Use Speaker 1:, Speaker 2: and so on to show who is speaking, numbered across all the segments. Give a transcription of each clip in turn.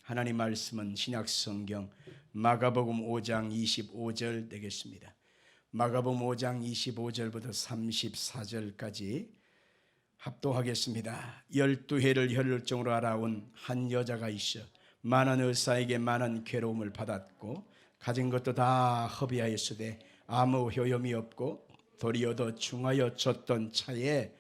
Speaker 1: 하나님 말씀은 신약 성경 마가복음 5장 25절 되겠습니다. 마가복음 5장 25절부터 34절까지 합독하겠습니다. 12해를 혈루증으로 알아온 한 여자가 있어 많은 의사에게 많은 괴로움을 받았고 가진 것도 다 허비하였으되 아무 효용이 없고 도리어도 중하여 졌던 차에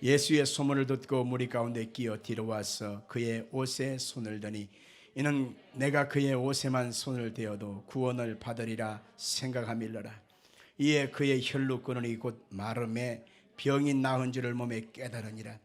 Speaker 1: 예수의 소문을 듣고 무리 가운데 끼어 뒤로 와서 그의 옷에 손을 대니 이는 내가 그의 옷에만 손을 대어도 구원을 받으리라 생각함일러라. 이에 그의 혈루끈이 곧 마름에 병이 나은 줄을 몸에 깨달으니라.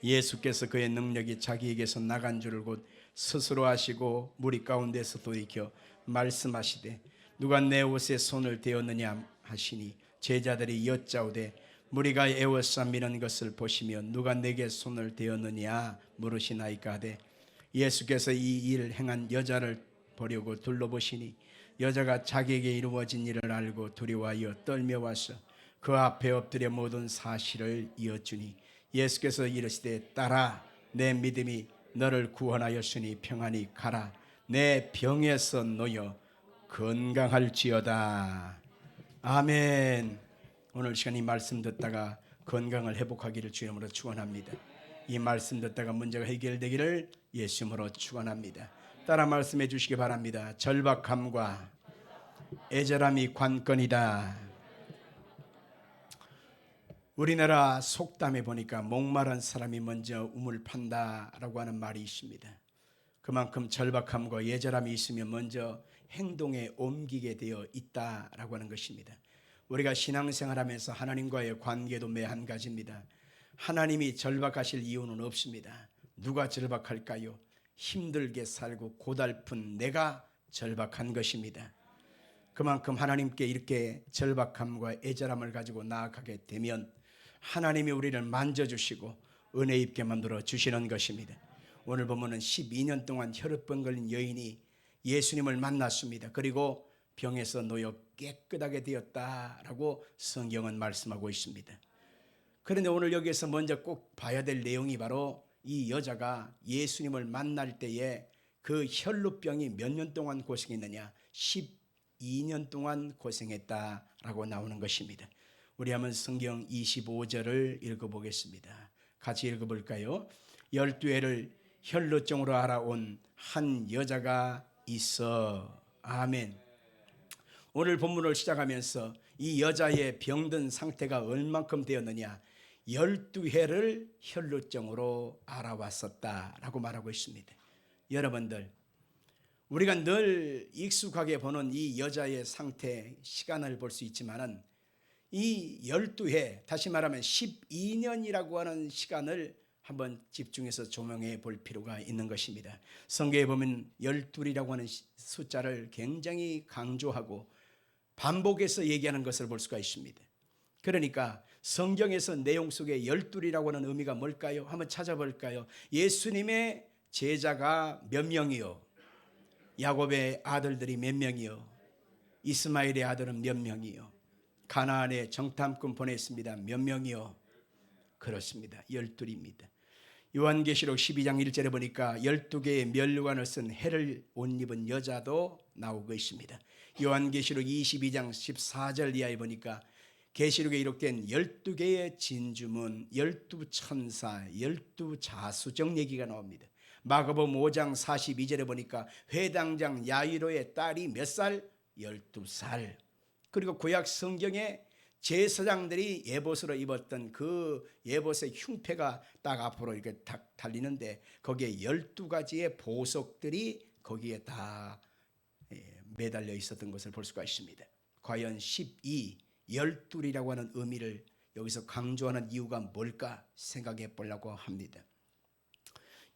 Speaker 1: 예수께서 그의 능력이 자기에게서 나간 줄을 곧 스스로 아시고 무리 가운데서 돌이켜 말씀하시되 누가 내 옷에 손을 대었느냐 하시니 제자들이 여짜오되 무리가 에워싸미는 것을 보시며 누가 내게 손을 대었느냐 물으시나이까 하되 예수께서 이 일 행한 여자를 보려고 둘러보시니 여자가 자기에게 이루어진 일을 알고 두려워하여 떨며 와서 그 앞에 엎드려 모든 사실을 이어주니 예수께서 이르시되 딸아 내 믿음이 너를 구원하였으니 평안히 가라 내 병에서 놓여 건강할지어다. 아멘. 오늘 시간 이 말씀 듣다가 건강을 회복하기를 주 이름으로 축원합니다. 이 말씀 듣다가 문제가 해결되기를 예수 이름으로 축원합니다. 따라 말씀해 주시기 바랍니다. 절박함과 애절함이 관건이다. 우리나라 속담에 보니까 목마른 사람이 먼저 우물 판다라고 하는 말이 있습니다. 그만큼 절박함과 애절함이 있으면 먼저 행동에 옮기게 되어 있다라고 하는 것입니다. 우리가 신앙생활하면서 하나님과의 관계도 매한 가지입니다. 하나님이 절박하실 이유는 없습니다. 누가 절박할까요? 힘들게 살고 고달픈 내가 절박한 것입니다. 그만큼 하나님께 이렇게 절박함과 애절함을 가지고 나아가게 되면 하나님이 우리를 만져주시고 은혜 입게 만들어 주시는 것입니다. 오늘 보면은 12년 동안 혈루병 걸린 여인이 예수님을 만났습니다. 그리고 병에서 놓여 깨끗하게 되었다라고 성경은 말씀하고 있습니다. 그런데 오늘 여기에서 먼저 꼭 봐야 될 내용이 바로 이 여자가 예수님을 만날 때에 그 혈루병이 몇 년 동안 고생했느냐 12년 동안 고생했다라고 나오는 것입니다. 우리 한번 성경 25절을 읽어보겠습니다. 같이 읽어볼까요? 12해를 혈루증으로 알아온 한 여자가 있어. 아멘. 오늘 본문을 시작하면서 이 여자의 병든 상태가 얼만큼 되었느냐 12해를 혈루증으로 알아왔었다라고 말하고 있습니다. 여러분들 우리가 늘 익숙하게 보는 이 여자의 상태 시간을 볼 수 있지만은 이 12해 다시 말하면 12년이라고 하는 시간을 한번 집중해서 조명해 볼 필요가 있는 것입니다. 성경에 보면 12이라고 하는 숫자를 굉장히 강조하고 반복해서 얘기하는 것을 볼 수가 있습니다. 그러니까 성경에서 내용 속에 12이라고 하는 의미가 뭘까요? 한번 찾아볼까요? 예수님의 제자가 몇 명이요? 야곱의 아들들이 몇 명이요? 이스마엘의 아들은 몇 명이요? 가나안에 정탐꾼 보냈습니다. 몇 명이요? 그렇습니다. 12입니다. 요한계시록 12장 1절에 보니까 12개의 면류관을 쓴 해를 옷 입은 여자도 나오고 있습니다. 요한계시록 22장 14절 이하에 보니까 계시록에 기록된 12개의 진주문, 12천사, 12자수정 얘기가 나옵니다. 마가복음 5장 42절에 보니까 회당장 야이로의 딸이 몇 살? 12살. 그리고 구약 성경에 제사장들이 예봇으로 입었던 그 예봇의 흉패가 딱 앞으로 이렇게 딱 달리는데 거기에 12가지의 보석들이 거기에 다 매달려 있었던 것을 볼 수가 있습니다. 과연 12, 12이라고 하는 의미를 여기서 강조하는 이유가 뭘까 생각해 보려고 합니다.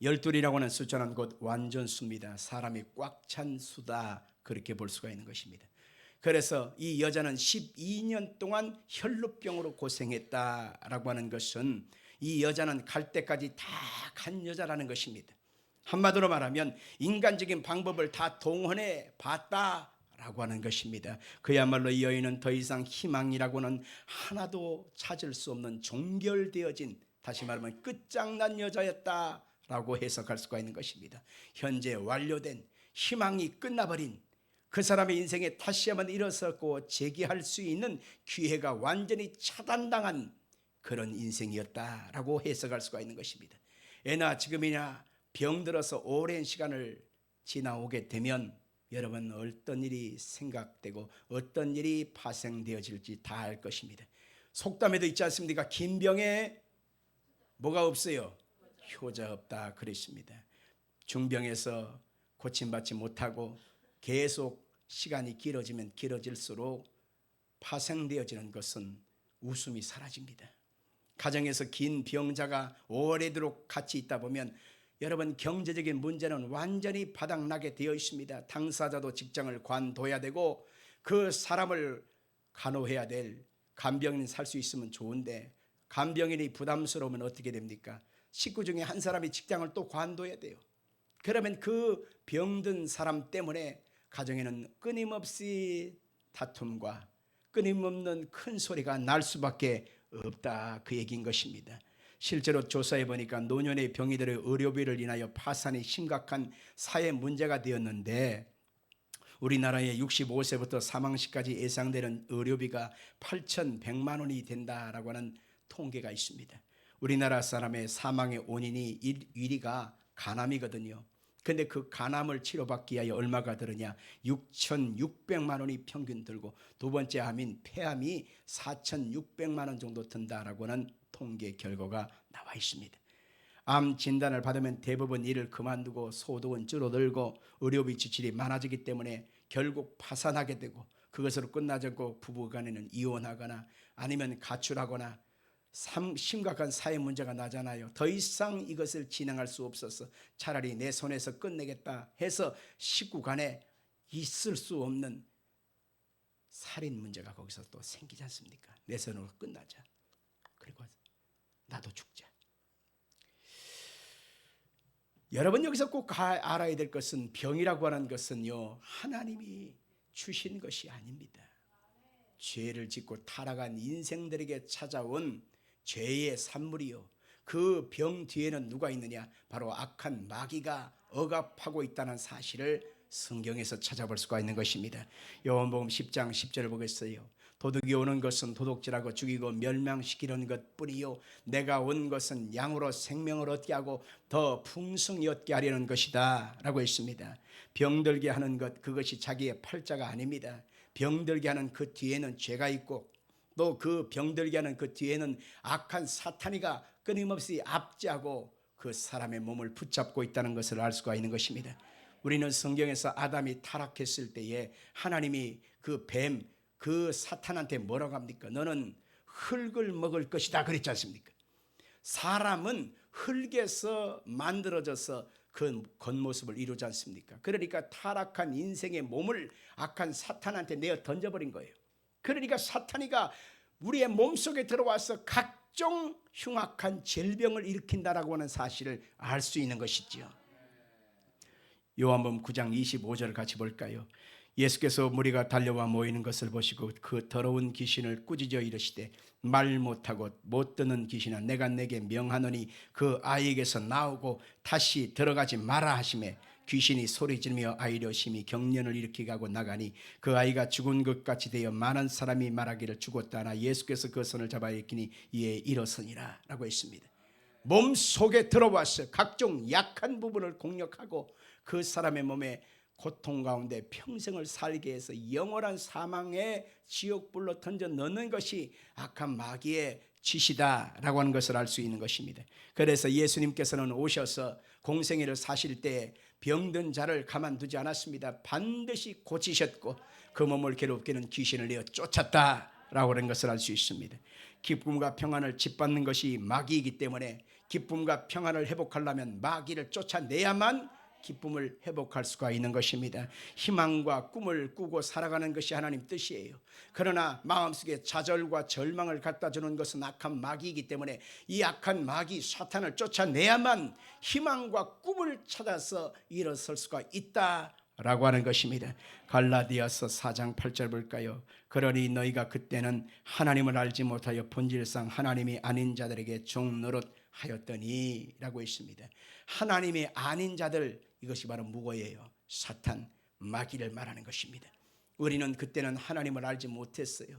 Speaker 1: 12이라고 하는 숫자는 곧 완전수입니다. 사람이 꽉 찬 수다 그렇게 볼 수가 있는 것입니다. 그래서 이 여자는 12년 동안 혈루병으로 고생했다라고 하는 것은 이 여자는 갈 때까지 다 간 여자라는 것입니다. 한마디로 말하면 인간적인 방법을 다 동원해 봤다라고 하는 것입니다. 그야말로 이 여인은 더 이상 희망이라고는 하나도 찾을 수 없는 종결되어진 다시 말하면 끝장난 여자였다 라고 해석할 수가 있는 것입니다. 현재 완료된, 희망이 끝나버린 그 사람의 인생에 다시 한번 일어서고 재기할 수 있는 기회가 완전히 차단당한 그런 인생이었다라고 해석할 수가 있는 것입니다. 애나 지금이나 병들어서 오랜 시간을 지나오게 되면 여러분 어떤 일이 생각되고 어떤 일이 파생되어질지 다 알 것입니다. 속담에도 있지 않습니까? 긴 병에 뭐가 없어요? 효자 없다 그랬습니다. 중병에서 고침받지 못하고 계속 시간이 길어지면 길어질수록 파생되어지는 것은 웃음이 사라집니다. 가정에서 긴 병자가 오래도록 같이 있다 보면 여러분 경제적인 문제는 완전히 바닥나게 되어 있습니다. 당사자도 직장을 관둬야 되고 그 사람을 간호해야 될 간병인이 살 수 있으면 좋은데 간병인이 부담스러우면 어떻게 됩니까? 식구 중에 한 사람이 직장을 또 관둬야 돼요. 그러면 그 병든 사람 때문에 가정에는 끊임없이 다툼과 끊임없는 큰 소리가 날 수밖에 없다 그 얘기인 것입니다. 실제로 조사해 보니까 노년의 병이들의 의료비를 인하여 파산이 심각한 사회 문제가 되었는데 우리나라의 65세부터 사망시까지 예상되는 의료비가 8,100만 원이 된다라고 하는 통계가 있습니다. 우리나라 사람의 사망의 원인이 1위가 간암이거든요. 근데 그 간암을 치료받기 위하여 얼마가 들으냐? 6,600만 원이 평균 들고 두 번째 암인 폐암이 4,600만 원 정도 든다라고 하는 통계 결과가 나와 있습니다. 암 진단을 받으면 대부분 일을 그만두고 소득은 줄어들고 의료비 지출이 많아지기 때문에 결국 파산하게 되고 그것으로 끝나지 않고 부부간에는 이혼하거나 아니면 가출하거나 심각한 사회 문제가 나잖아요. 더 이상 이것을 진행할 수 없어서 차라리 내 손에서 끝내겠다 해서 식구 간에 있을 수 없는 살인 문제가 거기서 또 생기지 않습니까? 내 손으로 끝나자. 그리고 나도 죽자. 여러분 여기서 꼭 알아야 될 것은 병이라고 하는 것은요 하나님이 주신 것이 아닙니다. 죄를 짓고 타락한 인생들에게 찾아온 죄의 산물이요. 그 병 뒤에는 누가 있느냐? 바로 악한 마귀가 억압하고 있다는 사실을 성경에서 찾아볼 수가 있는 것입니다. 요한복음 10장 10절을 보겠어요. 도둑이 오는 것은 도둑질하고 죽이고 멸망시키는 것뿐이요 내가 온 것은 양으로 생명을 얻게 하고 더 풍성히 얻게 하려는 것이다 라고 했습니다. 병들게 하는 것 그것이 자기의 팔자가 아닙니다. 병들게 하는 그 뒤에는 죄가 있고 또 그 병들게 하는 그 뒤에는 악한 사탄이가 끊임없이 압제하고 그 사람의 몸을 붙잡고 있다는 것을 알 수가 있는 것입니다. 우리는 성경에서 아담이 타락했을 때에 하나님이 그 뱀, 그 사탄한테 뭐라고 합니까? 너는 흙을 먹을 것이다 그랬지 않습니까? 사람은 흙에서 만들어져서 그 겉모습을 이루지 않습니까? 그러니까 타락한 인생의 몸을 악한 사탄한테 내어 던져버린 거예요. 그러니까 사탄이가 우리의 몸속에 들어와서 각종 흉악한 질병을 일으킨다라고 하는 사실을 알 수 있는 것이지요. 요한복음 9장 25절을 같이 볼까요? 예수께서 무리가 달려와 모이는 것을 보시고 그 더러운 귀신을 꾸짖어 이르시되 말 못하고 못 듣는 귀신아 내가 내게 명하노니 그 아이에게서 나오고 다시 들어가지 마라 하시매 귀신이 소리지르며 아이로 심히 경련을 일으키게 하고 나가니 그 아이가 죽은 것 같이 되어 많은 사람이 말하기를 죽었다 하나 예수께서 그 손을 잡아 일으키니 이에 일어서니라 라고 했습니다. 몸속에 들어와서 각종 약한 부분을 공격하고 그 사람의 몸에 고통 가운데 평생을 살게 해서 영원한 사망의 지옥불로 던져 넣는 것이 악한 마귀의 짓이다라고 하는 것을 알 수 있는 것입니다. 그래서 예수님께서는 오셔서 공생애를 사실 때 병든 자를 가만두지 않았습니다. 반드시 고치셨고 그 몸을 괴롭히는 귀신을 내어 쫓았다라고 하는 것을 알 수 있습니다. 기쁨과 평안을 짓밟는 것이 마귀이기 때문에 기쁨과 평안을 회복하려면 마귀를 쫓아내야만 기쁨을 회복할 수가 있는 것입니다. 희망과 꿈을 꾸고 살아가는 것이 하나님 뜻이에요. 그러나 마음속에 좌절과 절망을 갖다 주는 것은 악한 마귀이기 때문에 이 악한 마귀 사탄을 쫓아내야만 희망과 꿈을 찾아서 일어설 수가 있다라고 하는 것입니다. 갈라디아서 4장 8절 볼까요? 그러니 너희가 그때는 하나님을 알지 못하여 본질상 하나님이 아닌 자들에게 종 노릇 하였더니라고 했습니다. 하나님의 아닌 자들, 이것이 바로 무고예요. 사탄, 마귀를 말하는 것입니다. 우리는 그때는 하나님을 알지 못했어요.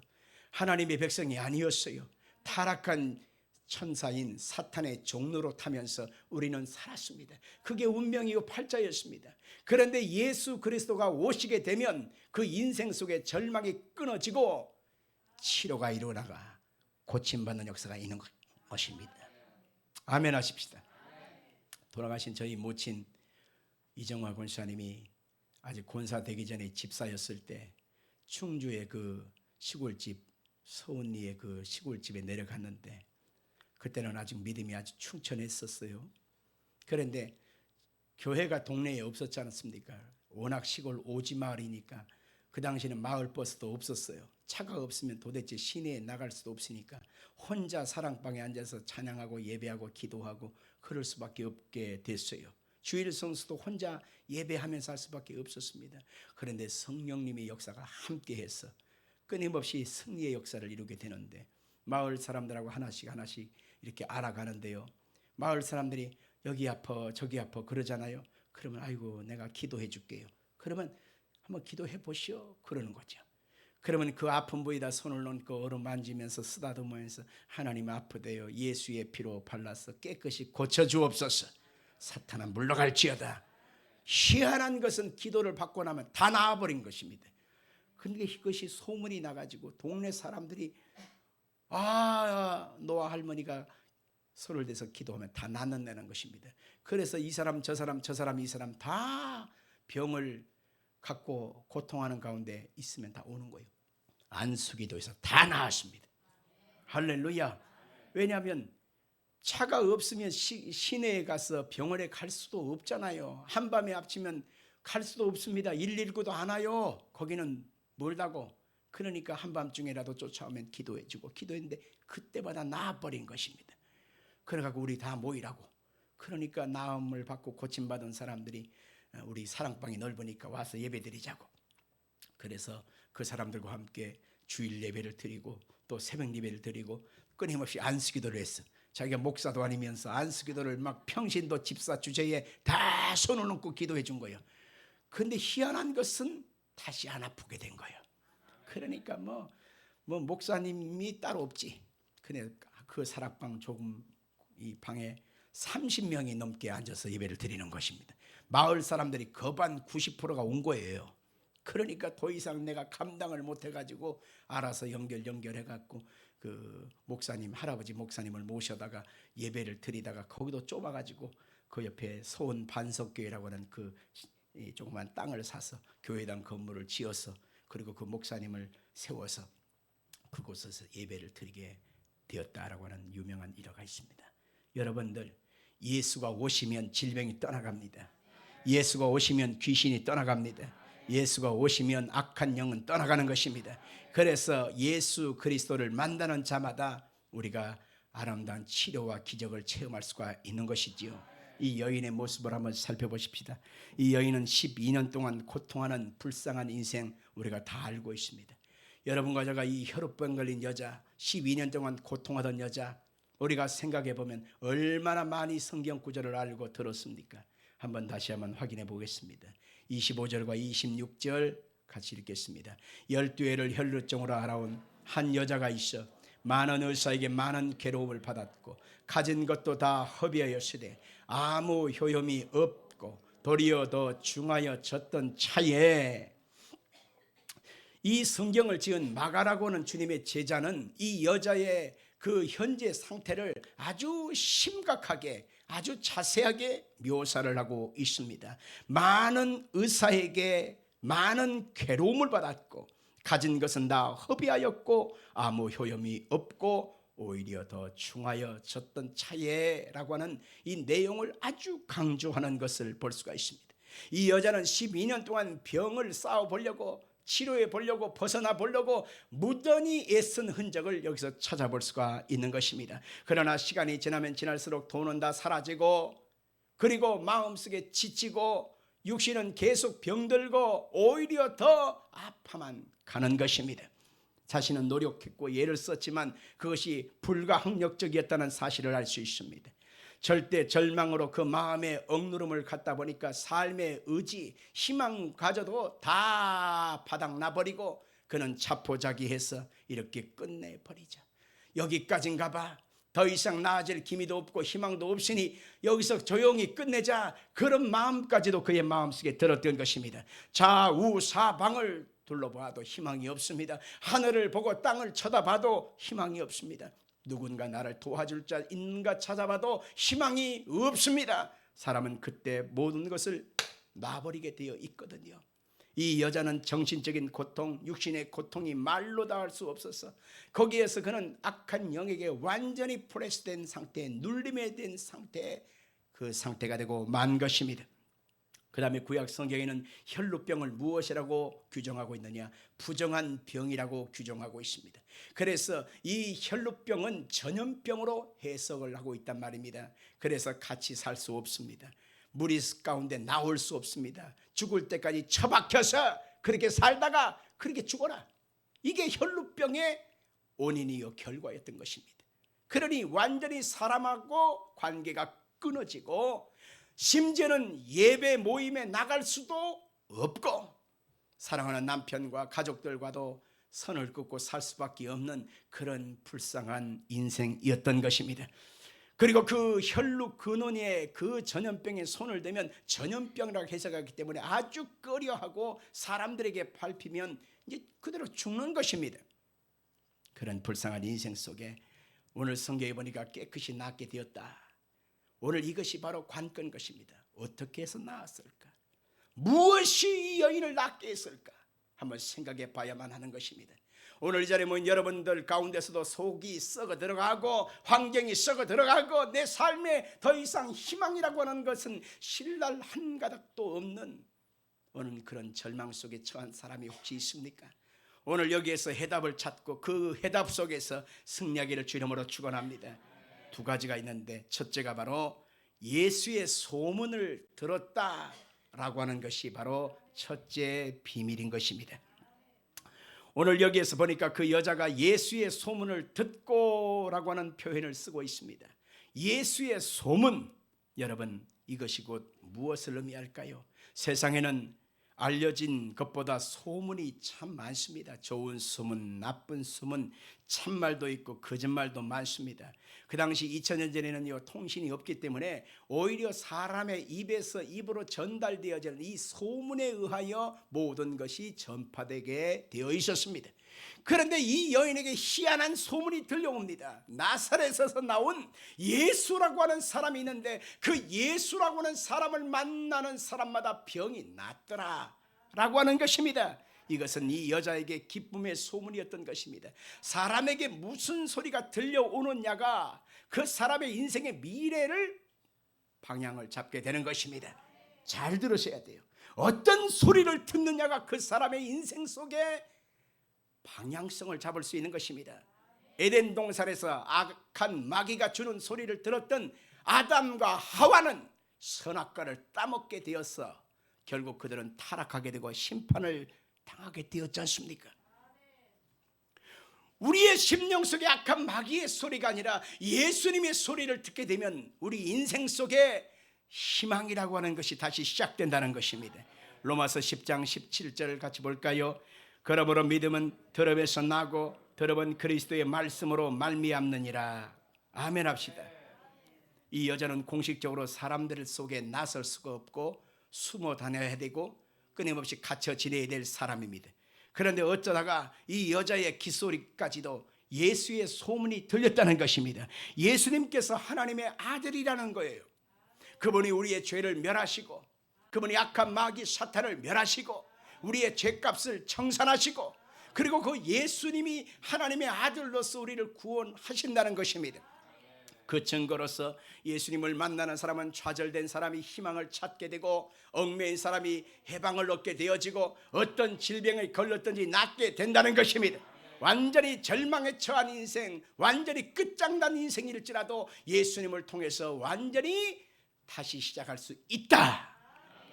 Speaker 1: 하나님의 백성이 아니었어요. 타락한 천사인 사탄의 종로로 타면서 우리는 살았습니다. 그게 운명이고 팔자였습니다. 그런데 예수 그리스도가 오시게 되면 그 인생 속에 절망이 끊어지고 치료가 일어나가 고침받는 역사가 있는 것입니다. 아멘 하십시다. 돌아가신 저희 모친 이정화 권사님이 아직 권사 되기 전에 집사였을 때 충주의 그 시골집, 서운리의 그 시골집에 내려갔는데 그때는 아직 믿음이 아주 충천했었어요. 그런데 교회가 동네에 없었지 않습니까? 워낙 시골 오지 마을이니까 그 당시에는 마을 버스도 없었어요. 차가 없으면 도대체 시내에 나갈 수도 없으니까 혼자 사랑방에 앉아서 찬양하고 예배하고 기도하고 그럴 수밖에 없게 됐어요. 주일 성수도 혼자 예배하면서 할 수밖에 없었습니다. 그런데 성령님의 역사가 함께해서 끊임없이 승리의 역사를 이루게 되는데 마을 사람들하고 하나씩 이렇게 알아가는데요. 마을 사람들이 여기 아파 저기 아파 그러잖아요. 그러면 아이고 내가 기도해 줄게요. 그러면 한번 기도해 보시오 그러는 거죠. 그러면 그 아픈 부위에다 손을 얹고 어루만지면서 쓰다듬으면서 하나님 아프대요. 예수의 피로 발라서 깨끗이 고쳐주옵소서. 사탄아 물러갈지어다. 희한한 것은 기도를 받고 나면 다 나아버린 것입니다. 그런데 이것이 소문이 나가지고 동네 사람들이 노아 할머니가 손을 대서 기도하면 다 낫는다는 것입니다. 그래서 이 사람 저 사람 저 사람 이 사람 다 병을 갖고 고통하는 가운데 있으면 다 오는 거예요. 안수기도에서 다 나았습니다. 할렐루야. 왜냐하면 차가 없으면 시내에 가서 병원에 갈 수도 없잖아요. 한밤에 합치면 갈 수도 없습니다. 119도 안 와요. 거기는 멀다고. 그러니까 한밤중에라도 쫓아오면 기도해주고 기도했는데 그때마다 나아버린 것입니다. 그래갖고 우리 다 모이라고. 그러니까 나음을 받고 고침받은 사람들이 우리 사랑방이 넓으니까 와서 예배드리자고. 그래서 그 사람들과 함께 주일 예배를 드리고 또 새벽 예배를 드리고 끊임없이 안수기도를 했어. 자기가 목사도 아니면서 안수기도를 막 평신도 집사 주제에 다 손을 얹고 기도해 준 거예요. 그런데 희한한 것은 다시 안 아프게 된 거예요. 그러니까 뭐 목사님이 따로 없지. 그래 그 사랑방 조금 이 방에 30명이 넘게 앉아서 예배를 드리는 것입니다. 마을 사람들이 거반 90%가 온 거예요. 그러니까 더 이상 내가 감당을 못해가지고 알아서 연결해갖고 그 목사님 할아버지 목사님을 모셔다가 예배를 드리다가 거기도 좁아가지고 그 옆에 소원 반석교회라고 하는 그 조그만 땅을 사서 교회당 건물을 지어서 그리고 그 목사님을 세워서 그곳에서 예배를 드리게 되었다라고 하는 유명한 일화가 있습니다. 여러분들 예수가 오시면 질병이 떠나갑니다. 예수가 오시면 귀신이 떠나갑니다. 예수가 오시면 악한 영은 떠나가는 것입니다. 그래서 예수 그리스도를 만나는 자마다 우리가 아름다운 치료와 기적을 체험할 수가 있는 것이지요. 이 여인의 모습을 한번 살펴보십시다. 이 여인은 12년 동안 고통하는 불쌍한 인생 우리가 다 알고 있습니다. 여러분과 제가 이 혈우병 걸린 여자 12년 동안 고통하던 여자 우리가 생각해 보면 얼마나 많이 성경 구절을 알고 들었습니까? 다시 한번 확인해 보겠습니다. 25절과 26절 같이 읽겠습니다. 12회를 혈루증으로 알아온 한 여자가 있어 많은 의사에게 많은 괴로움을 받았고 가진 것도 다 허비하였으되 아무 효험이 없고 도리어 더 중하여졌던 차에 이 성경을 지은 마가라고 하는 주님의 제자는 이 여자의 그 현재 상태를 아주 심각하게 아주 자세하게 묘사를 하고 있습니다. 많은 의사에게 많은 괴로움을 받았고 가진 것은 다 허비하였고 아무 효험이 없고 오히려 더 중하여졌던 차에라고 하는 이 내용을 아주 강조하는 것을 볼 수가 있습니다. 이 여자는 12년 동안 병을 쌓아보려고 치료해 보려고 벗어나 보려고 무던히 애쓴 흔적을 여기서 찾아볼 수가 있는 것입니다. 그러나 시간이 지나면 지날수록 돈은 다 사라지고 그리고 마음속에 지치고 육신은 계속 병들고 오히려 더 아파만 가는 것입니다. 자신은 노력했고 애를 썼지만 그것이 불가항력적이었다는 사실을 알 수 있습니다. 절대 절망으로 그 마음의 억누름을 갖다 보니까 삶의 의지, 희망 가져도 다 바닥나버리고 그는 자포자기해서 이렇게 끝내버리죠. 여기까지인가 봐. 더 이상 나아질 기미도 없고 희망도 없으니 여기서 조용히 끝내자, 그런 마음까지도 그의 마음속에 들었던 것입니다. 좌우 사방을 둘러봐도 희망이 없습니다. 하늘을 보고 땅을 쳐다봐도 희망이 없습니다. 누군가 나를 도와줄 자 있는가 찾아봐도 희망이 없습니다. 사람은 그때 모든 것을 놔버리게 되어 있거든요. 이 여자는 정신적인 고통, 육신의 고통이 말로 다 할 수 없어서 거기에서 그는 악한 영에게 완전히 프레스된 상태에, 눌림에 된 상태에 그 상태가 되고 만 것입니다. 그 다음에 구약 성경에는 혈루병을 무엇이라고 규정하고 있느냐? 부정한 병이라고 규정하고 있습니다. 그래서 이 혈루병은 전염병으로 해석을 하고 있단 말입니다. 그래서 같이 살 수 없습니다. 무리 가운데 나올 수 없습니다. 죽을 때까지 처박혀서 그렇게 살다가 그렇게 죽어라. 이게 혈루병의 원인이요 결과였던 것입니다. 그러니 완전히 사람하고 관계가 끊어지고 심지어는 예배 모임에 나갈 수도 없고 사랑하는 남편과 가족들과도 선을 긋고 살 수밖에 없는 그런 불쌍한 인생이었던 것입니다. 그리고 그 혈루 근원의 그 전염병에 손을 대면 전염병이라고 해석하기 때문에 아주 꺼려하고 사람들에게 밟히면 이제 그대로 죽는 것입니다. 그런 불쌍한 인생 속에 오늘 성경에 보니까 깨끗이 낫게 되었다. 오늘 이것이 바로 관건 것입니다. 어떻게 해서 나았을까? 무엇이 이 여인을 낫게 했을까? 한번 생각해 봐야만 하는 것입니다. 오늘 이 자리에 모인 여러분들 가운데서도 속이 썩어 들어가고 환경이 썩어 들어가고 내 삶에 더 이상 희망이라고 하는 것은 신랄 한 가닥도 없는 오늘 그런 절망 속에 처한 사람이 혹시 있습니까? 오늘 여기에서 해답을 찾고 그 해답 속에서 승리하기를 주님으로 축원합니다. 두 가지가 있는데 첫째가 바로 예수의 소문을 들었다라고 하는 것이 바로 첫째 비밀인 것입니다. 오늘 여기에서 보니까 그 여자가 예수의 소문을 듣고라고 하는 표현을 쓰고 있습니다. 예수의 소문, 여러분 이것이 곧 무엇을 의미할까요? 세상에는 알려진 것보다 소문이 참 많습니다. 좋은 소문, 나쁜 소문, 참말도 있고 거짓말도 많습니다. 그 당시 2000년 전에는 통신이 없기 때문에 오히려 사람의 입에서 입으로 전달되어지는 이 소문에 의하여 모든 것이 전파되게 되어 있었습니다. 그런데 이 여인에게 희한한 소문이 들려옵니다. 나사렛에서 나온 예수라고 하는 사람이 있는데 그 예수라고 하는 사람을 만나는 사람마다 병이 낫더라 라고 하는 것입니다. 이것은 이 여자에게 기쁨의 소문이었던 것입니다. 사람에게 무슨 소리가 들려오느냐가 그 사람의 인생의 미래를 방향을 잡게 되는 것입니다. 잘 들으셔야 돼요. 어떤 소리를 듣느냐가 그 사람의 인생 속에 방향성을 잡을 수 있는 것입니다. 에덴 동산에서 악한 마귀가 주는 소리를 들었던 아담과 하와는 선악과를 따먹게 되어서 결국 그들은 타락하게 되고 심판을 당하게 되었지 않습니까? 우리의 심령 속에 악한 마귀의 소리가 아니라 예수님의 소리를 듣게 되면 우리 인생 속에 희망이라고 하는 것이 다시 시작된다는 것입니다. 로마서 10장 17절을 같이 볼까요? 그러므로 믿음은 들음에서 나고 들음은 그리스도의 말씀으로 말미암느니라. 아멘 합시다. 이 여자는 공식적으로 사람들 속에 나설 수가 없고 숨어 다녀야 되고 끊임없이 갇혀 지내야 될 사람입니다. 그런데 어쩌다가 이 여자의 귓소리까지도 예수의 소문이 들렸다는 것입니다. 예수님께서 하나님의 아들이라는 거예요. 그분이 우리의 죄를 멸하시고 그분이 악한 마귀 사탄을 멸하시고 우리의 죄값을 청산하시고 그리고 그 예수님이 하나님의 아들로서 우리를 구원하신다는 것입니다. 그 증거로서 예수님을 만나는 사람은 좌절된 사람이 희망을 찾게 되고 얽매인 사람이 해방을 얻게 되어지고 어떤 질병에 걸렸든지 낫게 된다는 것입니다. 완전히 절망에 처한 인생, 완전히 끝장난 인생일지라도 예수님을 통해서 완전히 다시 시작할 수 있다.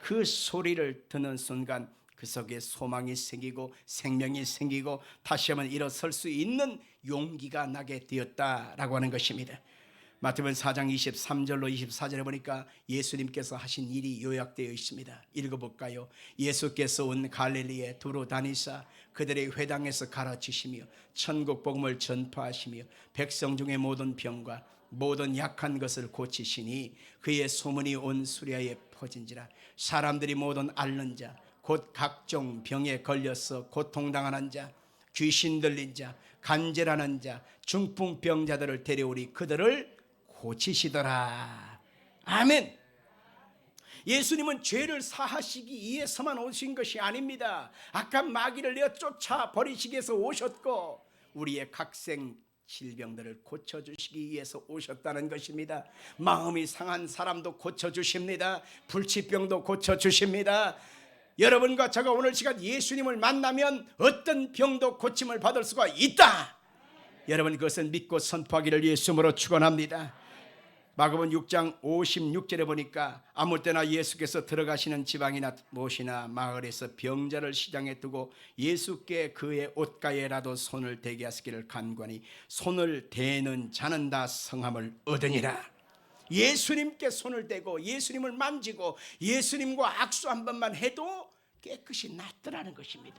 Speaker 1: 그 소리를 듣는 순간 그 속에 소망이 생기고 생명이 생기고 다시 한번 일어설 수 있는 용기가 나게 되었다라고 하는 것입니다. 마태복음 4장 23절로 24절에 보니까 예수님께서 하신 일이 요약되어 있습니다. 읽어볼까요? 예수께서 온 갈릴리에 두루 다니사 그들의 회당에서 가르치시며 천국 복음을 전파하시며 백성 중에 모든 병과 모든 약한 것을 고치시니 그의 소문이 온 수리아에 퍼진지라. 사람들이 모든 앓는 자 곧 각종 병에 걸려서 고통당하는 자 귀신 들린 자 간절하는 자 중풍병자들을 데려오니 그들을 고치시더라. 아멘. 예수님은 죄를 사하시기 위해서만 오신 것이 아닙니다. 악한 마귀를 내어 쫓아 버리시기 위해서 오셨고 우리의 각생 질병들을 고쳐주시기 위해서 오셨다는 것입니다. 마음이 상한 사람도 고쳐주십니다. 불치병도 고쳐주십니다. 여러분과 제가 오늘 시간 예수님을 만나면 어떤 병도 고침을 받을 수가 있다. 여러분 그것을 믿고 선포하기를 예수님으로 축원합니다. 마가복음 6장 56절에 보니까 아무 때나 예수께서 들어가시는 지방이나 무엇이나 마을에서 병자를 시장에 두고 예수께 그의 옷가에라도 손을 대게 하시기를 간구하니 손을 대는 자는 다 성함을 얻으니라. 예수님께 손을 대고 예수님을 만지고 예수님과 악수 한 번만 해도 깨끗이 낫더라는 것입니다.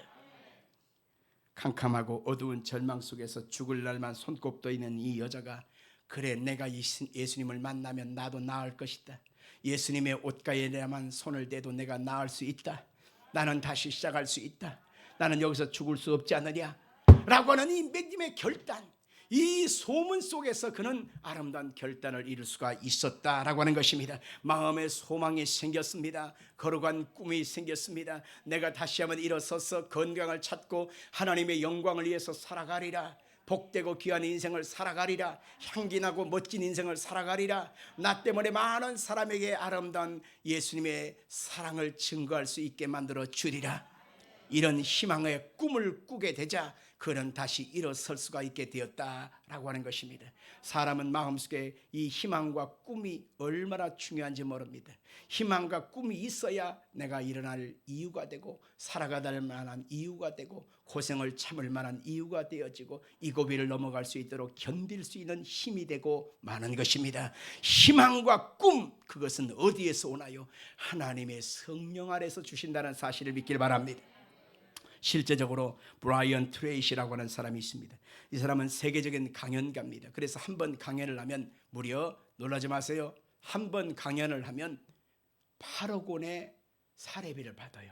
Speaker 1: 캄캄하고 어두운 절망 속에서 죽을 날만 손꼽고 있는 이 여자가 그래 내가 예수님을 만나면 나도 나을 것이다. 예수님의 옷가에만 손을 대도 내가 나을 수 있다. 나는 다시 시작할 수 있다. 나는 여기서 죽을 수 없지 않느냐 라고 하는 이 믿음의 결단, 이 소문 속에서 그는 아름다운 결단을 이룰 수가 있었다라고 하는 것입니다. 마음에 소망이 생겼습니다. 거룩한 꿈이 생겼습니다. 내가 다시 한번 일어서서 건강을 찾고 하나님의 영광을 위해서 살아가리라. 복되고 귀한 인생을 살아가리라. 향기나고 멋진 인생을 살아가리라. 나 때문에 많은 사람에게 아름다운 예수님의 사랑을 증거할 수 있게 만들어 주리라. 이런 희망의 꿈을 꾸게 되자 그는 다시 일어설 수가 있게 되었다라고 하는 것입니다. 사람은 마음속에 이 희망과 꿈이 얼마나 중요한지 모릅니다. 희망과 꿈이 있어야 내가 일어날 이유가 되고 살아가다 만한 이유가 되고 고생을 참을 만한 이유가 되어지고 이 고비를 넘어갈 수 있도록 견딜 수 있는 힘이 되고 마는 것입니다. 희망과 꿈, 그것은 어디에서 오나요? 하나님의 성령 아래서 주신다는 사실을 믿길 바랍니다. 실제적으로 브라이언 트레이시라고 하는 사람이 있습니다. 이 사람은 세계적인 강연가입니다. 그래서 한 번 강연을 하면 무려, 놀라지 마세요, 한 번 강연을 하면 8억 원의 사례비를 받아요.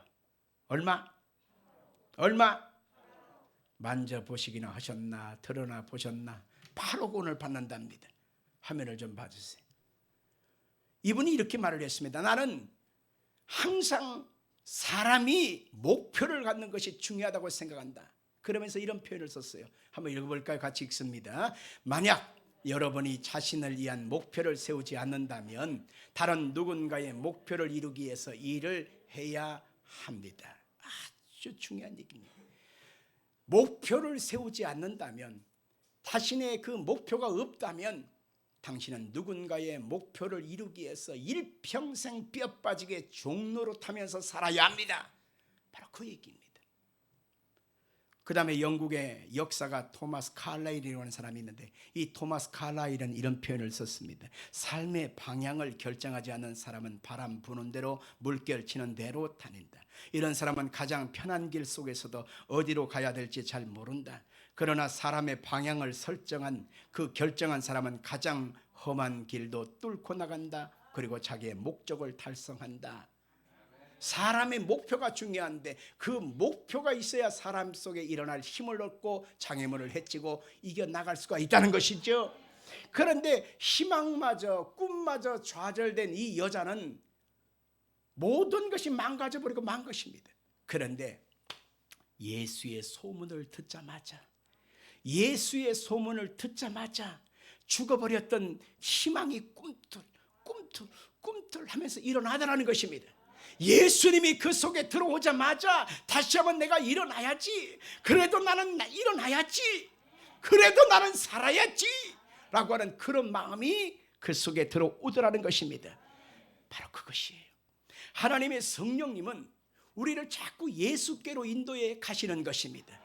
Speaker 1: 얼마? 만져보시기나 하셨나 드러나 보셨나 8억 원을 받는답니다. 화면을 좀 봐주세요. 이분이 이렇게 말을 했습니다. 나는 항상 사람이 목표를 갖는 것이 중요하다고 생각한다. 그러면서 이런 표현을 썼어요. 한번 읽어볼까요? 같이 읽습니다. 만약 여러분이 자신을 위한 목표를 세우지 않는다면 다른 누군가의 목표를 이루기 위해서 일을 해야 합니다. 아주 중요한 얘기입니다. 목표를 세우지 않는다면, 자신의 그 목표가 없다면 당신은 누군가의 목표를 이루기 위해서 일평생 뼈 빠지게 종로로 타면서 살아야 합니다. 바로 그 얘기입니다. 그 다음에 영국의 역사가 토마스 칼라일이라는 사람이 있는데 이 토마스 칼라일은 이런 표현을 썼습니다. 삶의 방향을 결정하지 않는 사람은 바람 부는 대로 물결 치는 대로 다닌다. 이런 사람은 가장 편한 길 속에서도 어디로 가야 될지 잘 모른다. 그러나 사람의 방향을 설정한 그 결정한 사람은 가장 험한 길도 뚫고 나간다. 그리고 자기의 목적을 달성한다. 사람의 목표가 중요한데 그 목표가 있어야 사람 속에 일어날 힘을 얻고 장애물을 헤치고 이겨나갈 수가 있다는 것이죠. 그런데 희망마저 꿈마저 좌절된 이 여자는 모든 것이 망가져버리고 만 것입니다. 그런데 예수의 소문을 듣자마자 죽어버렸던 희망이 꿈틀 하면서 일어나더라는 것입니다. 예수님이 그 속에 들어오자마자 다시 한번 내가 일어나야지, 그래도 나는 일어나야지, 그래도 나는 살아야지 라고 하는 그런 마음이 그 속에 들어오더라는 것입니다. 바로 그것이에요. 하나님의 성령님은 우리를 자꾸 예수께로 인도해 가시는 것입니다.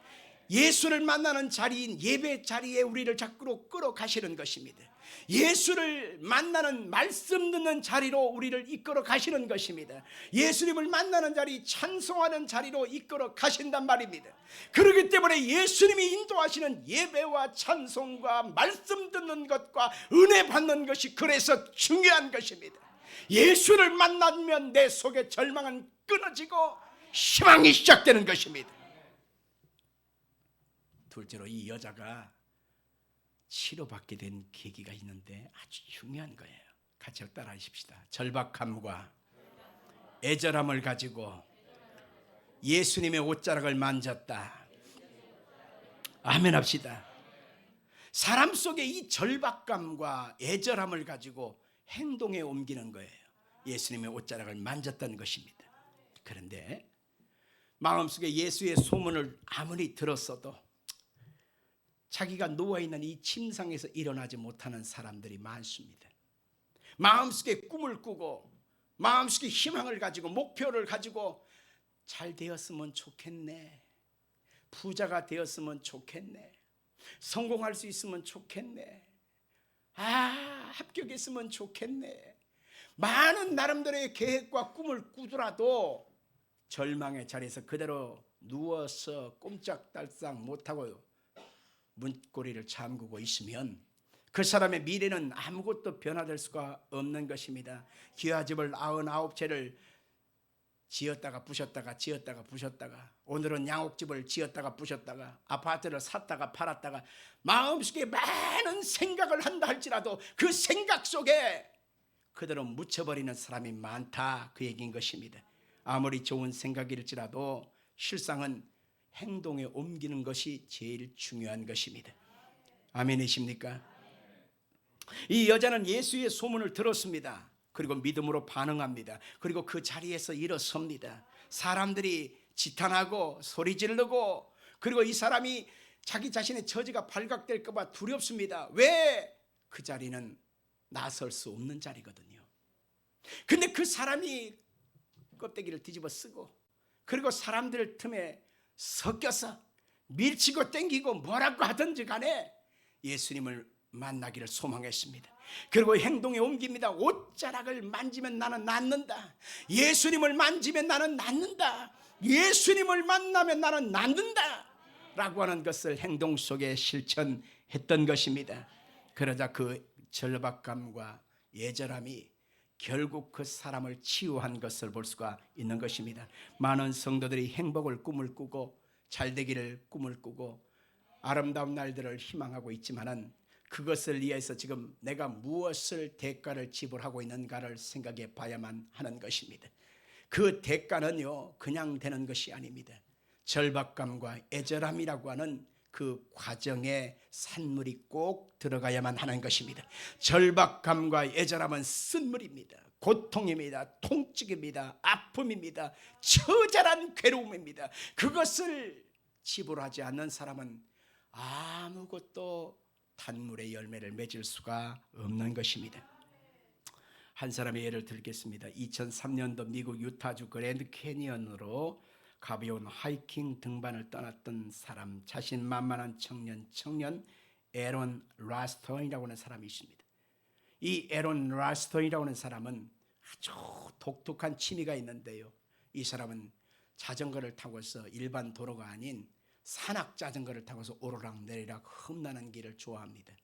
Speaker 1: 예수를 만나는 자리인 예배 자리에 우리를 자꾸로 끌어가시는 것입니다. 예수를 만나는 말씀 듣는 자리로 우리를 이끌어 가시는 것입니다. 예수님을 만나는 자리, 찬송하는 자리로 이끌어 가신단 말입니다. 그렇기 때문에 예수님이 인도하시는 예배와 찬송과 말씀 듣는 것과 은혜 받는 것이 그래서 중요한 것입니다. 예수를 만나면 내 속의 절망은 끊어지고 희망이 시작되는 것입니다. 둘째로 이 여자가 치료받게 된 계기가 있는데 아주 중요한 거예요. 같이 따라 하십시다. 절박함과 애절함을 가지고 예수님의 옷자락을 만졌다. 아멘 합시다. 사람 속에 이 절박감과 애절함을 가지고 행동에 옮기는 거예요. 예수님의 옷자락을 만졌다는 것입니다. 그런데 마음속에 예수의 소문을 아무리 들었어도 자기가 누워있는 이 침상에서 일어나지 못하는 사람들이 많습니다. 마음속에 꿈을 꾸고 마음속에 희망을 가지고 목표를 가지고 잘 되었으면 좋겠네, 부자가 되었으면 좋겠네, 성공할 수 있으면 좋겠네, 합격했으면 좋겠네, 많은 나름대로의 계획과 꿈을 꾸더라도 절망의 자리에서 그대로 누워서 꼼짝달싹 못하고 문고리를 잠그고 있으면 그 사람의 미래는 아무것도 변화될 수가 없는 것입니다. 기와집을 99채를 지었다가 부셨다가 지었다가 부셨다가, 오늘은 양옥집을 지었다가 부셨다가, 아파트를 샀다가 팔았다가, 마음속에 많은 생각을 한다 할지라도 그 생각 속에 그대로 묻혀버리는 사람이 많다, 그 얘기인 것입니다. 아무리 좋은 생각일지라도 실상은 행동에 옮기는 것이 제일 중요한 것입니다. 아멘이십니까? 이 여자는 예수의 소문을 들었습니다. 그리고 믿음으로 반응합니다. 그리고 그 자리에서 일어섭니다. 사람들이 지탄하고 소리 지르고, 그리고 이 사람이 자기 자신의 처지가 발각될까 봐 두렵습니다. 왜? 그 자리는 나설 수 없는 자리거든요. 근데 그 사람이 껍데기를 뒤집어 쓰고, 그리고 사람들 틈에 섞여서 밀치고 땡기고 뭐라고 하든지 간에 예수님을 만나기를 소망했습니다. 그리고 행동에 옮깁니다. 옷자락을 만지면 나는 낫는다. 예수님을 만지면 나는 낫는다. 예수님을 만나면 나는 낫는다 라고 하는 것을 행동 속에 실천했던 것입니다. 그러자 그 절박감과 애절함이 결국 그 사람을 치유한 것을 볼 수가 있는 것입니다. 많은 성도들이 행복을 꿈을 꾸고 잘되기를 꿈을 꾸고 아름다운 날들을 희망하고 있지만은 그것을 위해서 지금 내가 무엇을 대가를 지불하고 있는가를 생각해 봐야만 하는 것입니다. 그 대가는요, 그냥 되는 것이 아닙니다. 절박감과 애절함이라고 하는 그 과정에 산물이 꼭 들어가야만 하는 것입니다. 절박감과 애절함은 쓴물입니다. 고통입니다. 통증입니다. 아픔입니다. 처절한 괴로움입니다. 그것을 지불하지 않는 사람은 아무것도 단물의 열매를 맺을 수가 없는 것입니다. 한 사람의 예를 들겠습니다. 2003년도 미국 유타주 그랜드 캐니언으로 가벼운 하이킹 등반을 떠났던 사람, 자신만만한 청년 에론 라스턴이라고 하는 사람이 있습니다. 이 에론 라스턴이라고 하는 사람은 아주 독특한 취미가 있는데요, 이 사람은 자전거를 타고서 일반 도로가 아닌 산악 자전거를 타고서 오르락내리락 험난한 길을 좋아합니다.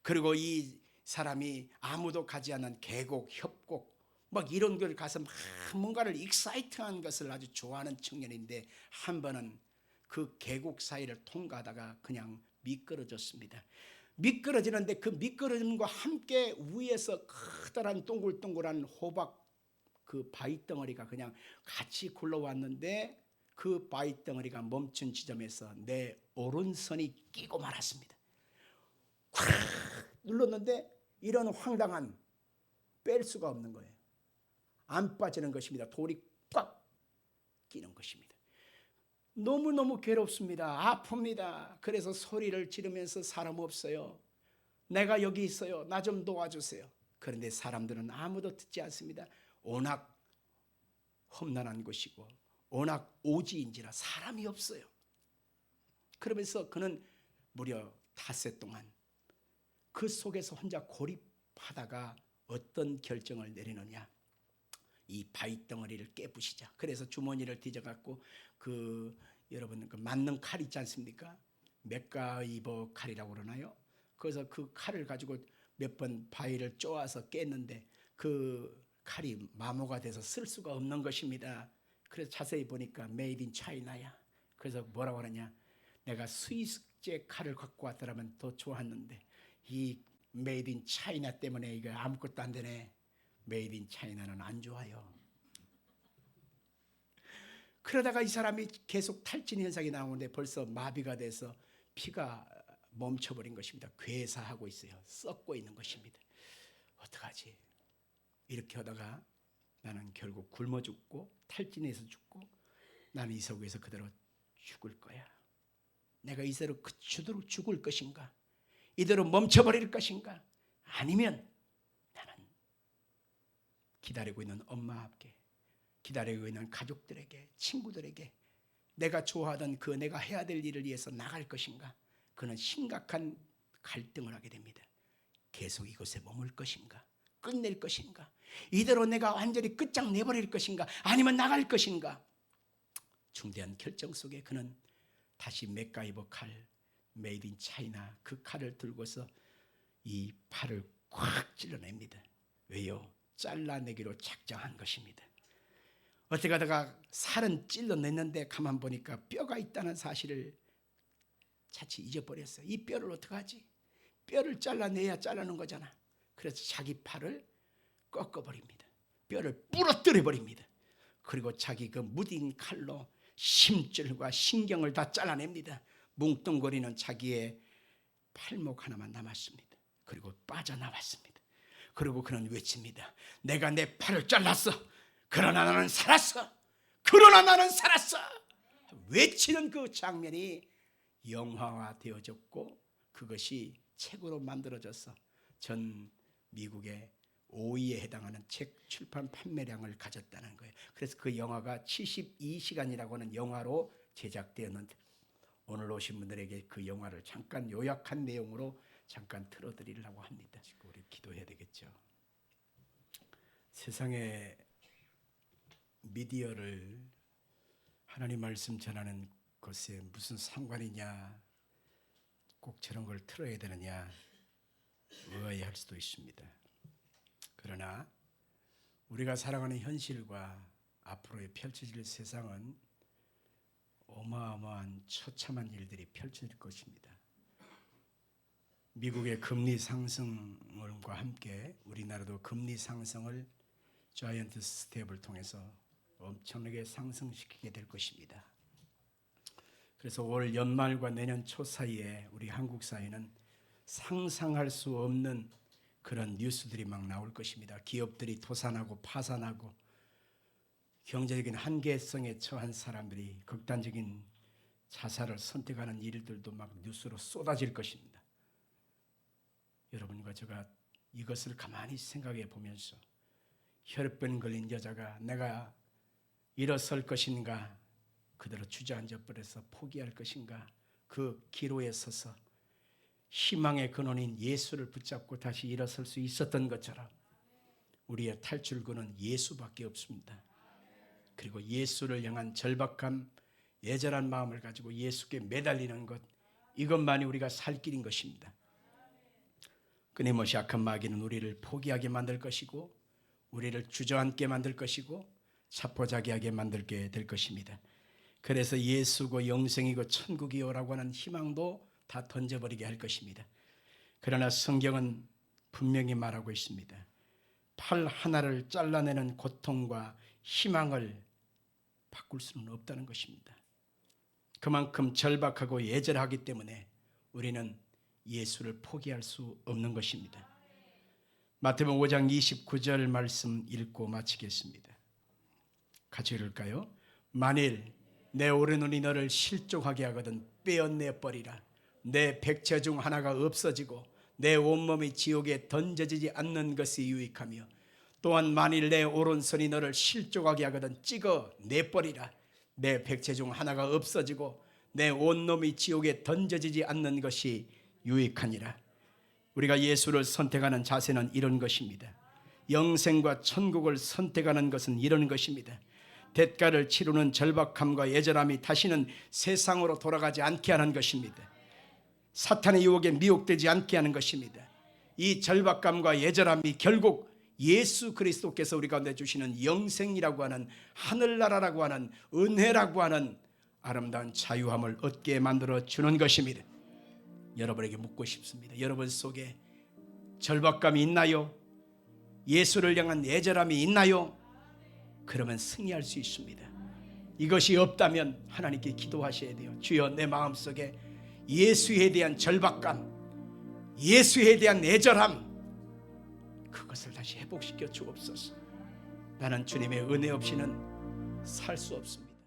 Speaker 1: 그리고 이 사람이 아무도 가지 않는 계곡, 협곡 막 이런 걸 가서 막 뭔가를 익사이팅한 것을 아주 좋아하는 청년인데, 한 번은 그 계곡 사이를 통과하다가 그냥 미끄러졌습니다. 미끄러지는데 그 미끄러짐과 함께 위에서 커다란 동글동글한 호박 그 바위 덩어리가 그냥 같이 굴러왔는데, 그 바위 덩어리가 멈춘 지점에서 내 오른손이 끼고 말았습니다. 콱 눌렀는데 이런 황당한, 뺄 수가 없는 거예요. 안 빠지는 것입니다. 돌이 꽉 끼는 것입니다. 너무너무 괴롭습니다. 아픕니다. 그래서 소리를 지르면서 사람 없어요, 내가 여기 있어요, 나 좀 도와주세요. 그런데 사람들은 아무도 듣지 않습니다. 워낙 험난한 곳이고 워낙 오지인지라 사람이 없어요. 그러면서 그는 무려 닷새 동안 그 속에서 혼자 고립하다가 어떤 결정을 내리느냐. 이 바위 덩어리를 깨부시자. 그래서 주머니를 뒤져갖고 여러분 맞는 칼 있지 않습니까? 맥가이버 칼이라고 그러나요? 그래서 그 칼을 가지고 몇 번 바위를 쪼아서 깼는데 그 칼이 마모가 돼서 쓸 수가 없는 것입니다. 그래서 자세히 보니까 메이드 인 차이나야. 그래서 뭐라고 하느냐, 내가 스위스제 칼을 갖고 왔더라면 더 좋았는데 이 메이드 인 차이나 때문에 이거 아무것도 안 되네. 메이드 인 차이나는 안 좋아요. 그러다가 이 사람이 계속 탈진 현상이 나오는데 벌써 마비가 돼서 피가 멈춰버린 것입니다. 괴사하고 있어요. 썩고 있는 것입니다. 어떡하지? 이렇게 하다가 나는 결국 굶어 죽고 탈진해서 죽고 나는 이 세상에서 그대로 죽을 거야. 내가 이대로 그대로 죽을 것인가? 이대로 멈춰버릴 것인가? 아니면 나는 기다리고 있는 엄마에게, 기다리고 있는 가족들에게, 친구들에게 내가 좋아하던 내가 해야 될 일을 위해서 나갈 것인가? 그는 심각한 갈등을 하게 됩니다. 계속 이곳에 머물 것인가? 끝낼 것인가? 이대로 내가 완전히 끝장내버릴 것인가? 아니면 나갈 것인가? 중대한 결정 속에 그는 다시 맥가이버 칼, 메이드 인 차이나 그 칼을 들고서 이 팔을 꽉 찔러냅니다. 왜요? 잘라내기로 작정한 것입니다. 어떻게 하다가 살은 찔러냈는데 가만 보니까 뼈가 있다는 사실을 자칫 잊어버렸어요. 이 뼈를 어떡하지? 뼈를 잘라내야 자르는 거잖아. 그래서 자기 팔을 꺾어버립니다. 뼈를 부러뜨려 버립니다. 그리고 자기 그 무딘 칼로 심줄과 신경을 다 잘라냅니다. 뭉뚱거리는 자기의 팔목 하나만 남았습니다. 그리고 빠져나왔습니다. 그리고 그는 외칩니다. 내가 내 팔을 잘랐어. 그러나 나는 살았어. 그러나 나는 살았어. 외치는 그 장면이 영화화 되어졌고 그것이 책으로 만들어져서 전 미국의 5위에 해당하는 책 출판 판매량을 가졌다는 거예요. 그래서 그 영화가 72시간이라고 하는 영화로 제작되었는데 오늘 오신 분들에게 그 영화를 잠깐 요약한 내용으로 잠깐 틀어드리려고 합니다. 우리 기도해야 되겠죠. 세상에 미디어를 하나님 말씀 전하는 것에 무슨 상관이냐, 꼭 저런 걸 틀어야 되느냐 의아해할 수도 있습니다. 그러나 우리가 살아가는 현실과 앞으로의 펼쳐질 세상은 어마어마한 처참한 일들이 펼쳐질 것입니다. 미국의 금리 상승과 함께 우리나라도 금리 상승을 자이언트 스텝을 통해서 엄청나게 상승시키게 될 것입니다. 그래서 올 연말과 내년 초 사이에 우리 한국 사회는 상상할 수 없는 그런 뉴스들이 막 나올 것입니다. 기업들이 도산하고 파산하고 경제적인 한계성에 처한 사람들이 극단적인 자살을 선택하는 일들도 막 뉴스로 쏟아질 것입니다. 여러분과 제가 이것을 가만히 생각해 보면서 혈병 걸린 여자가 내가 일어설 것인가, 그대로 주저앉아 버려서 포기할 것인가, 그 기로에 서서 희망의 근원인 예수를 붙잡고 다시 일어설 수 있었던 것처럼 우리의 탈출구는 예수밖에 없습니다. 그리고 예수를 향한 절박함, 애절한 마음을 가지고 예수께 매달리는 것, 이것만이 우리가 살 길인 것입니다. 끊임없이 악한 마귀는 우리를 포기하게 만들 것이고 우리를 주저앉게 만들 것이고 자포자기하게 만들게 될 것입니다. 그래서 예수고 영생이고 천국이요라고 하는 희망도 다 던져버리게 할 것입니다. 그러나 성경은 분명히 말하고 있습니다. 팔 하나를 잘라내는 고통과 희망을 바꿀 수는 없다는 것입니다. 그만큼 절박하고 애절하기 때문에 우리는 예수를 포기할 수 없는 것입니다. 마태복음 5장 29절 말씀 읽고 마치겠습니다. 같이 읽을까요? 만일 내 오른눈이 너를 실족하게 하거든 빼어내버리라. 내 백체 중 하나가 없어지고 내 온몸이 지옥에 던져지지 않는 것이 유익하며 또한 만일 내 오른손이 너를 실족하게 하거든 찍어내버리라. 내 백체 중 하나가 없어지고 내 온몸이 지옥에 던져지지 않는 것이 유익하니라. 우리가 예수를 선택하는 자세는 이런 것입니다. 영생과 천국을 선택하는 것은 이런 것입니다. 대가를 치르는 절박함과 애절함이 다시는 세상으로 돌아가지 않게 하는 것입니다. 사탄의 유혹에 미혹되지 않게 하는 것입니다. 이 절박감과 애절함이 결국 예수 그리스도께서 우리 가운데 주시는 영생이라고 하는 하늘나라라고 하는 은혜라고 하는 아름다운 자유함을 얻게 만들어 주는 것입니다. 여러분에게 묻고 싶습니다. 여러분 속에 절박감이 있나요? 예수를 향한 애절함이 있나요? 그러면 승리할 수 있습니다. 이것이 없다면 하나님께 기도하셔야 돼요. 주여, 내 마음속에 예수에 대한 절박감, 예수에 대한 애절함, 그것을 다시 회복시켜 주옵소서. 나는 주님의 은혜 없이는 살 수 없습니다.